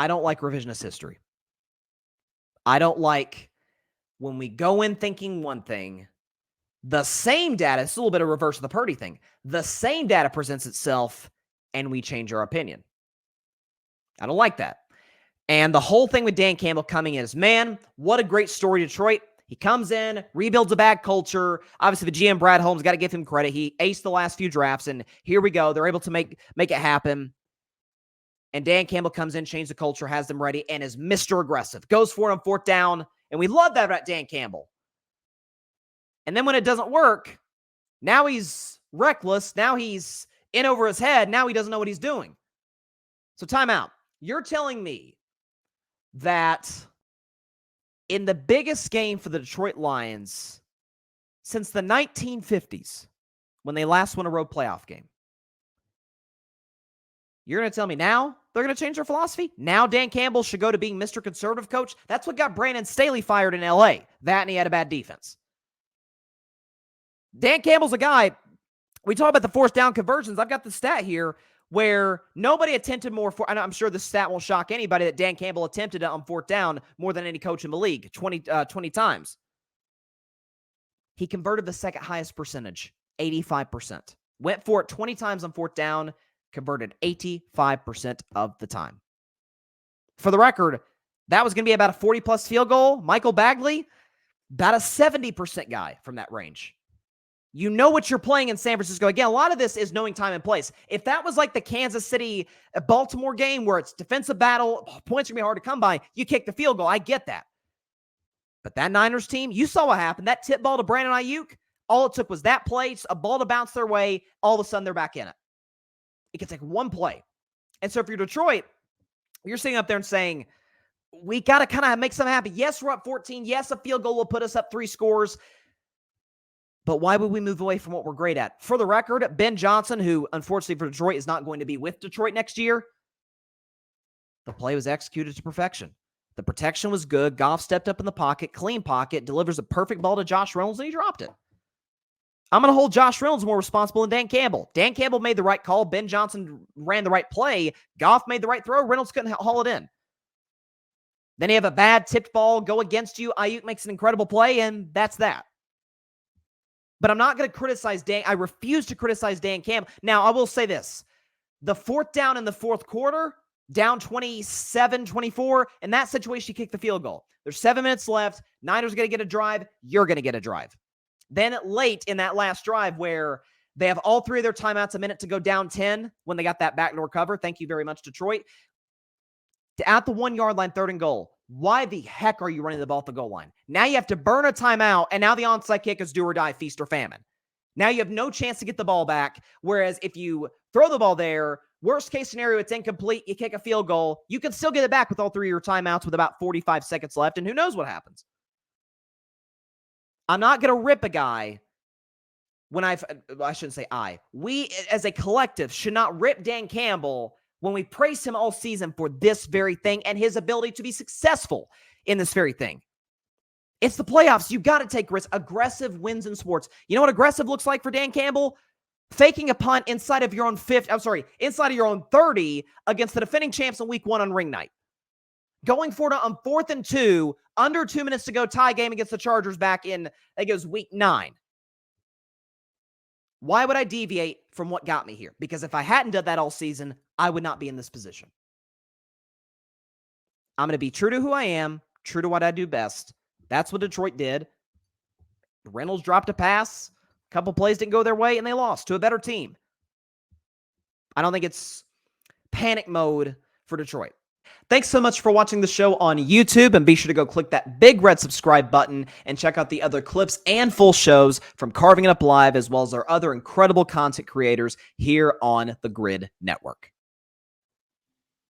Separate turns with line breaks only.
I don't like revisionist history. I don't like when we go in thinking one thing, the same data, it's a little bit of reverse of the Purdy thing. The same data presents itself and we change our opinion. I don't like that. And the whole thing with Dan Campbell coming in is, man, what a great story, Detroit. He comes in, rebuilds a bad culture. Obviously, the GM, Brad Holmes, got to give him credit. He aced the last few drafts, and here we go. They're able to make it happen. And Dan Campbell comes in, changes the culture, has them ready, and is Mr. Aggressive. Goes for it on fourth down, and we love that about Dan Campbell. And then when it doesn't work, now he's reckless. Now he's in over his head. Now he doesn't know what he's doing. So timeout. You're telling me that in the biggest game for the Detroit Lions since the 1950s, when they last won a road playoff game, you're going to tell me now they're going to change their philosophy? Now Dan Campbell should go to being Mr. Conservative coach? That's what got Brandon Staley fired in L.A. That and he had a bad defense. Dan Campbell's a guy, we talk about the fourth down conversions. I've got the stat here where nobody attempted more, and I'm sure this stat won't shock anybody, that Dan Campbell attempted it on fourth down more than any coach in the league, 20 times. He converted the second highest percentage, 85%. Went for it 20 times on fourth down, converted 85% of the time. For the record, that was going to be about a 40-plus field goal. Michael Bagley, about a 70% guy from that range. You know what you're playing in San Francisco. Again, a lot of this is knowing time and place. If that was like the Kansas City-Baltimore game where it's defensive battle, points are going to be hard to come by, you kick the field goal. I get that. But that Niners team, you saw what happened. That tip ball to Brandon Ayuk, all it took was that play, a ball to bounce their way. All of a sudden, they're back in it. It can take one play. And so if you're Detroit, you're sitting up there and saying, we got to kind of make something happen. Yes, we're up 14. Yes, a field goal will put us up 3 scores. But why would we move away from what we're great at? For the record, Ben Johnson, who unfortunately for Detroit is not going to be with Detroit next year, the play was executed to perfection. The protection was good. Goff stepped up in the pocket, clean pocket, delivers a perfect ball to Josh Reynolds, and he dropped it. I'm going to hold Josh Reynolds more responsible than Dan Campbell. Dan Campbell made the right call. Ben Johnson ran the right play. Goff made the right throw. Reynolds couldn't haul it in. Then you have a bad tipped ball go against you. Ayuk makes an incredible play, and that's that. But I'm not going to criticize Dan. I refuse to criticize Dan Campbell. Now, I will say this. The fourth down in the fourth quarter, down 27-24, in that situation, you kick the field goal. There's 7 minutes left. Niners are going to get a drive. You're going to get a drive. Then late in that last drive where they have all 3 of their timeouts, a minute to go down 10 when they got that backdoor cover. Thank you very much, Detroit. At the 1-yard line, 3rd and goal. Why the heck are you running the ball at the goal line? Now you have to burn a timeout, and now the onside kick is do or die, feast or famine. Now you have no chance to get the ball back, whereas if you throw the ball there, worst case scenario, it's incomplete, you kick a field goal, you can still get it back with all 3 of your timeouts with about 45 seconds left, and who knows what happens. I'm not going to rip a guy when I shouldn't say I. We, as a collective, should not rip Dan Campbell when we praise him all season for this very thing and his ability to be successful in this very thing. It's the playoffs. You've got to take risks. Aggressive wins in sports. You know what aggressive looks like for Dan Campbell? Faking a punt inside of your own inside of your own 30 against the defending champs in week 1 on ring night. Going for it on 4th and 2, under 2 minutes to go, tie game against the Chargers back in, I think it was week 9. Why would I deviate from what got me here? Because if I hadn't done that all season, I would not be in this position. I'm going to be true to who I am, true to what I do best. That's what Detroit did. Reynolds dropped a pass. A couple plays didn't go their way, and they lost to a better team. I don't think it's panic mode for Detroit. Thanks so much for watching the show on YouTube, and be sure to go click that big red subscribe button and check out the other clips and full shows from Carving It Up Live, as well as our other incredible content creators here on the Grid Network.